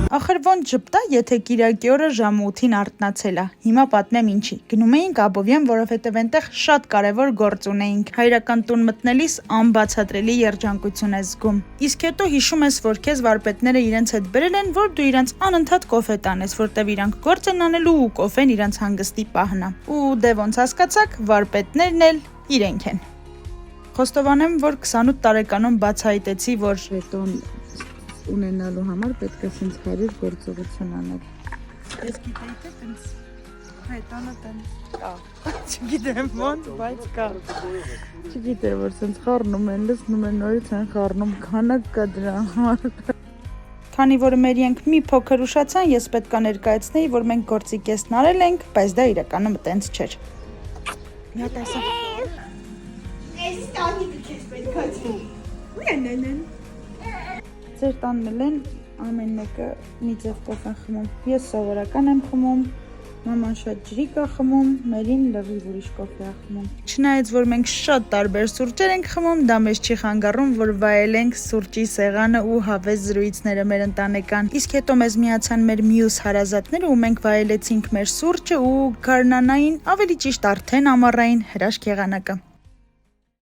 Ախր ոնց ժպտա, եթե կիրակի օրը ժամը 8-ին արթնացել ա։ Հիմա պատմեմ ինչի։ Գնում էինք Աբովյան, որովհետև այնտեղ շատ կարևոր գործ ունեինք։ Հայրական տուն մտնելիս անբացատրելի երջանկություն ես զգում։ Իսկ հետո հիշում ես, որ քեզ վարպետները իրենց հետ բերել են, որ դու իրանց անընդհատ կոֆե տանես, որտեվ իրանք գործ են անելու ու կոֆեն իրանց հանգստի պահն ա։ Ու դե ոնց հասկացաք, վարպետներն էլ իրենք են։ Խոստովանեմ, որ 28 տարեկանում բացահայտեցի, որ բետոն ունենալու համար պետք է սենց 100 գործողություն անել։ Ես գիտեի, թե տենց բետոնը տենց կա։ Չգիտեմ ոնց, բայց կա։ Չգիտեմ, որ սենց խառնում են, լցնում են, նորից են խառնում, քանակ կա դրա համար։ Քանի որ մեր իրենք մի փոքր ուշացան, ես պետք է ներկայացնեի, որ մենք գործիքեսն արել ենք, բայց դա իրականում տենց չէր։ Մի հատ ասա։ Ես տանիքը քեզ պետք է ցի։ Ձեր տանն են ամեն մեկը մի ձև կոֆեն խմում։ Ես սովորական եմ խմում, մաման շատ ջրիկ ա խմում, Մերին լրիվ ուրիշ կոֆե ա խմում։ Չնայած որ մենք շատ տարբեր սուրճեր ենք խմում, դա մեզ չի խանգարում, որ վայելենք սուրճի սեղանը ու հավես զրույցները մեր ընտանեկան։ Իսկ հետո մեզ միացան մեր մյուս հարազատները ու մենք վայելեցինք մեր սուրճը ու գարնանային, ավելի ճիշտ արդեն ամառային հրաշք եղանակը։